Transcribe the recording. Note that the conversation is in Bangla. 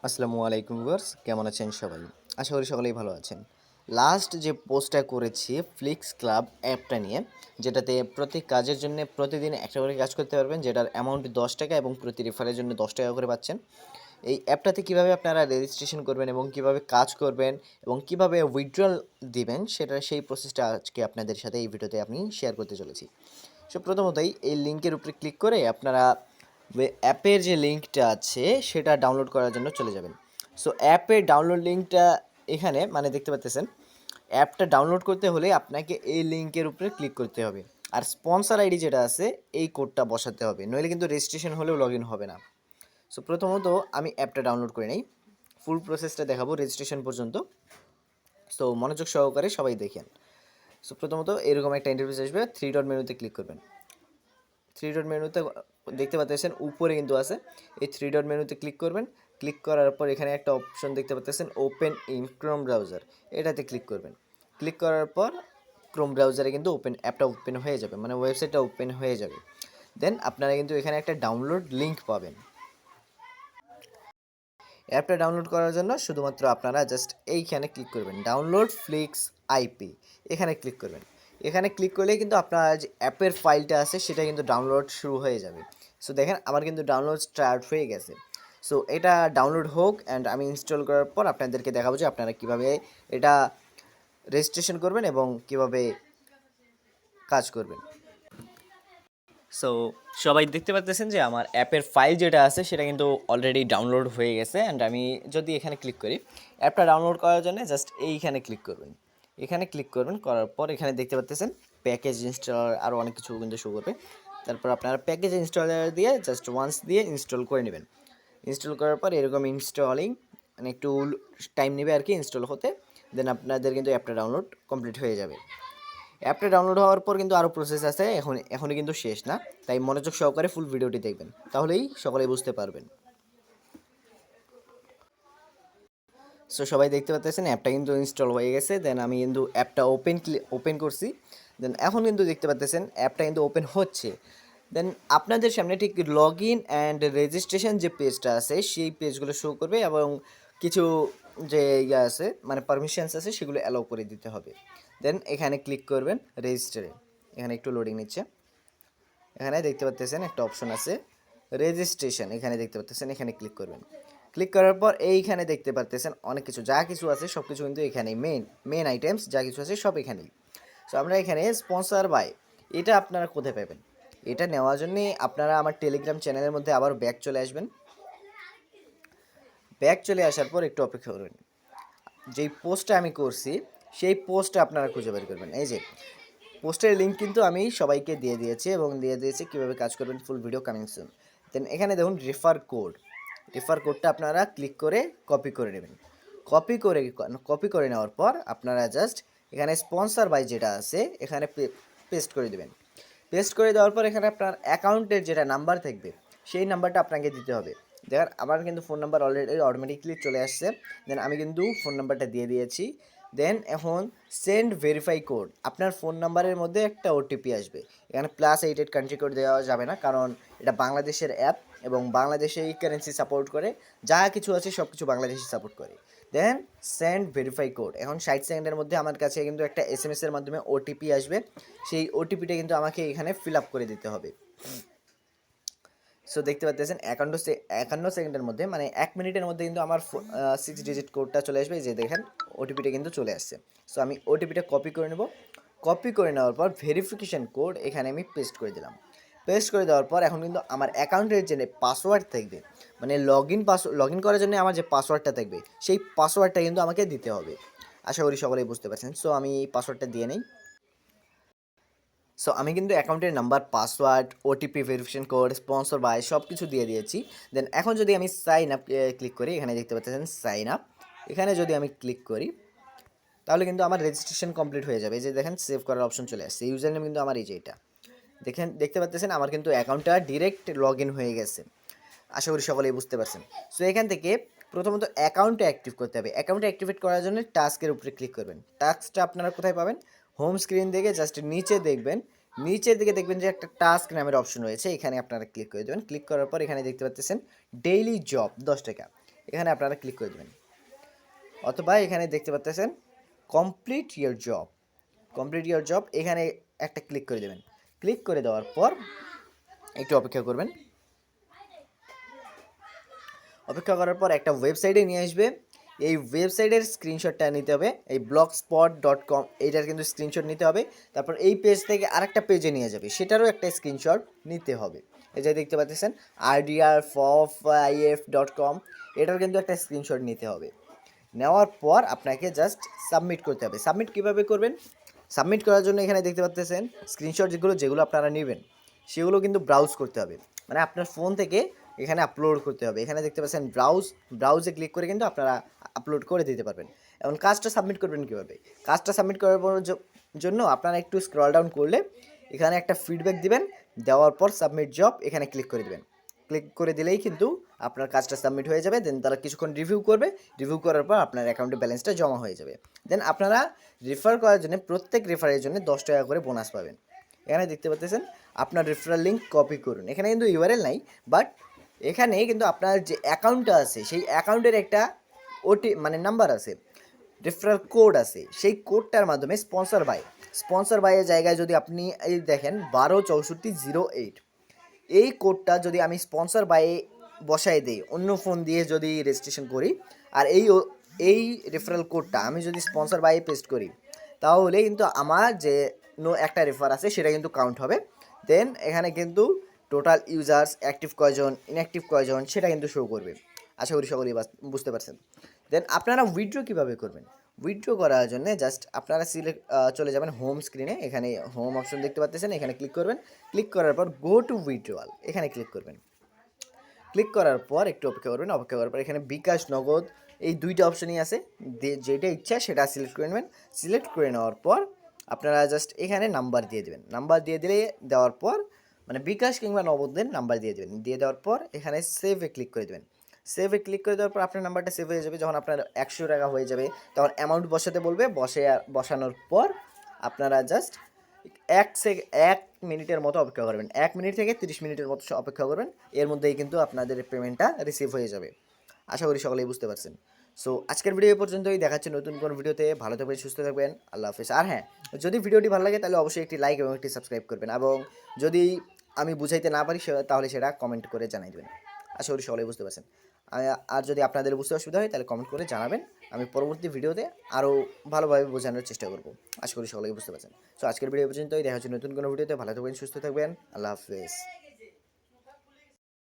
আসসালামু আলাইকুম ভিউয়ার্স, কেমন আছেন সবাই? আশা করি সকলেই ভালো আছেন। লাস্ট যে পোস্টটা করেছি ফ্লিক্স ক্লাব অ্যাপটা নিয়ে, যেটাতে প্রতি কাজের জন্য প্রতিদিন একটা করে কাজ করতে পারবেন, যেটার অ্যামাউন্ট 10 টাকা এবং প্রতি রেফারের জন্য 10 টাকা করে পাচ্ছেন। এই অ্যাপটাতে কীভাবে আপনারা রেজিস্ট্রেশন করবেন এবং কীভাবে কাজ করবেন এবং কীভাবে উইথড্রল দিবেন, সেই প্রসেসটা আজকে আপনাদের সাথে এই ভিডিওতে আমি শেয়ার করতে চলেছি। সো প্রথমতই এই লিঙ্কের উপরে ক্লিক করে আপনারা অ্যাপের যে লিঙ্কটা আছে সেটা ডাউনলোড করার জন্য চলে যাবেন। সো অ্যাপের ডাউনলোড লিঙ্কটা এখানে দেখতে পাচ্ছেন। অ্যাপটা ডাউনলোড করতে হলে আপনাকে এই লিঙ্কের উপরে ক্লিক করতে হবে, আর স্পন্সর আইডি যেটা আছে এই কোডটা বসাতে হবে, নইলে কিন্তু রেজিস্ট্রেশন হলেও লগ ইন হবে না। সো প্রথমত আমি অ্যাপটা ডাউনলোড করে নিই, ফুল প্রসেসটা দেখাবো রেজিস্ট্রেশন পর্যন্ত। সো মনোযোগ সহকারে সবাই দেখেন। সো প্রথমত এরকম একটা ইন্টারফেস আসবে, থ্রি ডট মেনুতে ক্লিক করবেন। থ্রি ডট মেনুতে দেখতে পাচ্ছেন উপরে কিন্তু আছে, এই থ্রি ডট মেনুতে ক্লিক করবেন। ক্লিক করার পর এখানে একটা অপশন দেখতে পাচ্ছেন ওপেন ইন ক্রোম ব্রাউজার, এটাতে ক্লিক করবেন। ক্লিক করার পর ক্রোম ব্রাউজারে কিন্তু অ্যাপটা ওপেন হয়ে যাবে, মানে ওয়েবসাইটটা ওপেন হয়ে যাবে। দেন আপনারা কিন্তু এখানে একটা ডাউনলোড লিঙ্ক পাবেন। অ্যাপটা ডাউনলোড করার জন্য শুধুমাত্র আপনারা জাস্ট এইখানে ক্লিক করবেন, ডাউনলোড ফ্লিক্স আইপি, এখানে ক্লিক করবেন। এখানে ক্লিক করলেই কিন্তু আপনার যে অ্যাপের ফাইলটা আছে সেটা কিন্তু ডাউনলোড শুরু হয়ে যাবে। সো দেখেন আমার কিন্তু ডাউনলোড স্টার্ট হয়ে গেছে। সো এটা ডাউনলোড হোক অ্যান্ড আমি ইনস্টল করার পর আপনাদেরকে দেখাবো যে আপনারা কীভাবে এটা রেজিস্ট্রেশন করবেন এবং কীভাবে কাজ করবেন। সো সবাই দেখতে পাচ্ছেন যে আমার অ্যাপের ফাইল যেটা আছে সেটা কিন্তু অলরেডি ডাউনলোড হয়ে গেছে। অ্যান্ড আমি যদি এখানে ক্লিক করি, অ্যাপটা ডাউনলোড করার জন্য জাস্ট এইখানে ক্লিক করবেন। এখানে ক্লিক করবেন, করার পর এখানে দেখতে পাচ্ছেন প্যাকেজ ইনস্টলার আরও অনেক কিছু কিন্তু শো করবে। তারপর আপনারা প্যাকেজ ইনস্টলার দিয়ে জাস্ট ওয়ান্স দিয়ে ইনস্টল করে নেবেন। ইনস্টল করার পর এরকম ইনস্টলিং মানে একটু টাইম নেবে আর কি ইনস্টল হতে। দেন আপনাদের কিন্তু অ্যাপটা ডাউনলোড কমপ্লিট হয়ে যাবে। অ্যাপটা ডাউনলোড হওয়ার পর কিন্তু আরও প্রসেস আছে, এখনই কিন্তু শেষ না, তাই মনোযোগ সহকারে ফুল ভিডিওটি দেখবেন, তাহলেই সকলেই বুঝতে পারবেন। সো সবাই দেখতে পাচ্ছেন অ্যাপটা কিন্তু ইনস্টল হয়ে গেছে। দেন আমি কিন্তু অ্যাপটা ওপেন করছি। দেন এখন কিন্তু দেখতে পাচ্ছেন অ্যাপটা কিন্তু ওপেন হচ্ছে। দেন আপনাদের সামনে ঠিক লগ ইন অ্যান্ড রেজিস্ট্রেশন যে পেজটা আছে সেই পেজগুলো শো করবে এবং কিছু যে আছে মানে পারমিশনস আছে সেগুলো অ্যালাউ করে দিতে হবে। দেন এখানে ক্লিক করবেন রেজিস্টারে। এখানে একটু লোডিং নিচ্ছে। এখানে দেখতে পাচ্ছেন একটা অপশন আছে রেজিস্ট্রেশন, এখানে দেখতে পাচ্ছেন, এখানে ক্লিক করবেন। ক্লিক করার পর এইখানে দেখতে পাচ্ছেন অনেক কিছু, যা কিছু আছে সব কিছু কিন্তু এখানেই, মেন আইটেমস যা কিছু আছে সব এখানেই। সো আমরা এখানে স্পন্সর বাই, এটা আপনারা কোথায় পাবেন? এটা নেওয়ার জন্যে আপনারা আমার টেলিগ্রাম চ্যানেলের মধ্যে আবার ব্যাক চলে আসবেন। ব্যাক চলে আসার পর একটু অপেক্ষা করবেন। যেই পোস্টটা আমি করছি সেই পোস্টটা আপনারা খুঁজে বের করবেন। এই যে পোস্টের লিঙ্ক কিন্তু আমি সবাইকে দিয়ে দিয়েছি এবং দিয়ে দিয়েছি কীভাবে কাজ করবেন, ফুল ভিডিও কামিং সুন। দেন এখানে দেখুন রেফার কোডটা আপনারা ক্লিক করে কপি করে নেবেন। কপি করে নেওয়ার পর আপনারা জাস্ট এখানে স্পন্সর বাই যেটা আছে এখানে পেস্ট করে দেবেন। পেস্ট করে দেওয়ার পর এখানে আপনার অ্যাকাউন্টের যেটা নাম্বার থাকবে সেই নাম্বারটা আপনাকে দিতে হবে। দেখেন আমার কিন্তু ফোন নাম্বার অলরেডি অটোমেটিকলি চলে আসছে। দেন আমি কিন্তু ফোন নাম্বারটা দিয়ে দিয়েছি। দেন এখন সেন্ড ভেরিফাই কোড, আপনার ফোন নাম্বারের মধ্যে একটা ওটিপি আসবে। এখানে +88 কান্ট্রি কোড দেওয়া যাবে না, কারণ এটা বাংলাদেশের অ্যাপ এবং বাংলাদেশে এই কারেন্সি সাপোর্ট করে, যা কিছু আছে সব কিছু বাংলাদেশি সাপোর্ট করে। দেন সেন্ড ভেরিফাই কোড, এখন 60 সেকেন্ডের মধ্যে আমার কাছে কিন্তু একটা SMS এর মাধ্যমে ওটিপি আসবে। সেই ওটিপিটা কিন্তু আমাকে এখানে ফিল আপ করে দিতে হবে। সো দেখতে পাচ্ছেন 51 সেকেন্ডের মধ্যে, মানে 1 মিনিটের মধ্যে কিন্তু আমার 6 ডিজিট কোডটা চলে আসবে। যে দেখেন ওটিপিটা কিন্তু চলে আসছে। সো আমি ওটিপিটা কপি করে নেব। কপি করে নেওয়ার পর ভেরিফিকেশান কোড এখানে আমি পেস্ট করে দিলাম। পেস্ট করে দেওয়ার পর এখন কিন্তু আমার অ্যাকাউন্টের যে পাসওয়ার্ড থাকবে, মানে লগ ইন করার জন্য আমার যে পাসওয়ার্ডটা থাকবে সেই পাসওয়ার্ডটা কিন্তু আমাকে দিতে হবে। আশা করি সকলেই বুঝতে পারছেন। সো আমি পাসওয়ার্ডটা দিয়ে নেই। সো আমি কিন্তু অ্যাকাউন্টের number, password, OTP, verification code, sponsor by সব কিছু দিয়ে দিয়েছি। দেন এখন যদি আমি সাইন আপ ক্লিক করি, এখানে দেখতে পাচ্ছেন সাইন আপ, এখানে যদি আমি ক্লিক করি তাহলে কিন্তু আমার রেজিস্ট্রেশন কমপ্লিট হয়ে যাবে। এই যে দেখেন সেভ করার অপশন চলে আসছে। ইউজার নেম কিন্তু আমার এই যে এটা দেখতে পাচ্ছেন, আমার কিন্তু অ্যাকাউন্টটা ডিরেক্ট লগ ইন হয়ে গেছে। আশা করি সকলেই বুঝতে পারছেন। সো এখান থেকে প্রথমত অ্যাকাউন্টটা অ্যাক্টিভ করতে হবে। অ্যাকাউন্টটা অ্যাক্টিভেট করার জন্য টাস্কের উপরে ক্লিক করবেন। টাস্কটা আপনারা কোথায় পাবেন? হোম স্ক্রিন থেকে জাস্ট নিচে দেখবেন, নিচের দিকে দেখবেন যে একটা টাস্ক নামের অপশন রয়েছে, এখানে আপনারা ক্লিক করে দেবেন। ক্লিক করার পর এখানে দেখতে পাচ্ছেন ডেইলি জব 10 টাকা, এখানে আপনারা ক্লিক করে দেবেন, অথবা এখানে দেখতে পাচ্ছেন complete your job, complete your job, এখানে একটা ক্লিক করে দেবেন। ক্লিক করে দেওয়ার পর একটু অপেক্ষা করবেন। অপেক্ষা করার পর একটা ওয়েবসাইটে নিয়ে আসবে। এই ওয়েবসাইটের স্ক্রিনশটটা নিতে হবে, এই blogspot.com এইটার কিন্তু স্ক্রিনশট নিতে হবে। তারপর এই পেজ থেকে আরেকটা পেজে নিয়ে যাবে, সেটারও একটা স্ক্রিনশট নিতে হবে। এই যে দেখতে পাচ্ছেন rdrfof.if.com, এটার কিন্তু একটা স্ক্রিনশট নিতে হবে। নেওয়ার পর আপনাকে জাস্ট সাবমিট করতে হবে। সাবমিট কীভাবে করবেন? সাবমিট করার জন্য এখানে দেখতে পাচ্ছেন স্ক্রিনশট যেগুলো আপনারা নেবেন সেগুলো কিন্তু ব্রাউজ করতে হবে, মানে আপনার ফোন থেকে এখানে আপলোড করতে হবে। এখানে দেখতে পাচ্ছেন ব্রাউজে ক্লিক করে কিন্তু আপনারা আপলোড করে দিতে পারবেন। এখন কাজটা সাবমিট করবেন কীভাবে? কাজটা সাবমিট করার জন্য আপনারা একটু স্ক্রল ডাউন করলে এখানে একটা ফিডব্যাক দিবেন, দেওয়ার পর সাবমিট জব এখানে ক্লিক করে দেবেন। ক্লিক করে দিলেই কিন্তু আপনার কাজটা সাবমিট হয়ে যাবে। দেন তারা কিছুক্ষণ রিভিউ করবে, রিভিউ করার পর আপনার অ্যাকাউন্টে ব্যালেন্সটা জমা হয়ে যাবে। দেন আপনারা রেফার করার জন্য প্রত্যেক রেফারের জন্য 10 টাকা করে বোনাস পাবেন। এখানে দেখতে পাচ্ছেন আপনার রেফারেল লিঙ্ক কপি করুন। এখানে কিন্তু ইউআরএল নাই, বাট এখানে কিন্তু আপনার যে অ্যাকাউন্টটা আছে সেই অ্যাকাউন্টের একটা মানে নাম্বার আছে, রেফারেল কোড আছে। সেই কোডটার মাধ্যমে স্পন্সর বাইয়ের জায়গায় যদি আপনি এই দেখেন 126408, এই কোডটা যদি আমি স্পন্সর বাইয়ে বসাই দিই, অন্য ফোন দিয়ে যদি রেজিস্ট্রেশন করি, আর এই রেফারেল কোডটা আমি যদি স্পন্সর বাইয়ে পেস্ট করি, তাহলে কিন্তু আমার যে একটা রেফার আছে সেটা কিন্তু কাউন্ট হবে। দেন এখানে কিন্তু টোটাল ইউজার্স, অ্যাক্টিভ কয়জন, ইনঅ্যাক্টিভ কয়জন সেটা কিন্তু শো করবে। আশা করি সকলেই বুঝতে পারছেন। দেন আপনারা উইথড্র কীভাবে করবেন? উইথড্র করার জন্য জাস্ট আপনারা চলে যাবেন হোম স্ক্রিনে, এখানে হোম অপশন দেখতে পাচ্ছেন, এখানে ক্লিক করবেন। ক্লিক করার পর গো টু উইথড্রয়াল এখানে ক্লিক করবেন। ক্লিক করার পর একটু অপেক্ষা করবেন। অপেক্ষা করার পর এখানে বিকাশ, নগদ এই দুইটা অপশনই আছে, যেটা ইচ্ছা সেটা সিলেক্ট করে নেবেন। সিলেক্ট করে নেওয়ার পর আপনারা জাস্ট এখানে নাম্বার দিয়ে দেবেন। নাম্বার দিয়ে দেওয়ার পর মানে বিকাশ কিংবা নগদের নাম্বার দিয়ে দেবেন। দিয়ে দেওয়ার পর এখানে সেভে ক্লিক করে দেবেন। সেভে ক্লিক করে দেওয়ার পর আপনার নাম্বারটা সেভ হয়ে যাবে। যখন আপনার 100 টাকা হয়ে যাবে তখন অ্যামাউন্ট বসাতে বলবে। বসানোর পর আপনারা জাস্ট 1 মিনিটের মতো অপেক্ষা করবেন। 1 মিনিট থেকে 30 মিনিটের মতো অপেক্ষা করবেন। এর মধ্যেই কিন্তু আপনাদের পেমেন্টটা রিসিভ হয়ে যাবে। আশা করি সকলেই বুঝতে পারছেন। সো আজকের ভিডিও পর্যন্তই, দেখাচ্ছে নতুন কোনো ভিডিওতে। ভালো থাকবেন, সুস্থ থাকবেন, আল্লাহ হাফেজ। আর হ্যাঁ, যদি ভিডিওটি ভালো লাগে তাহলে অবশ্যই একটি লাইক এবং একটি সাবস্ক্রাইব করবেন, এবং যদি আমি বুঝাইতে না পারি তাহলে সেটা কমেন্ট করে জানাই দেবেন। আশা করি সকলেই বুঝতে পারছেন। আর যদি আপনাদের বুঝতে অসুবিধা হয় তাহলে কমেন্ট করে জানাবেন, আমি পরবর্তী ভিডিওতে আরও ভালোভাবে বোঝানোর চেষ্টা করব। আশা করি সকলেই বুঝতে পারছেন। সো আজকের ভিডিও পর্যন্তই, দেখা হচ্ছে নতুন কোনো ভিডিওতে। ভালো থাকবেন, সুস্থ থাকবেন, আল্লাহ হাফেজ।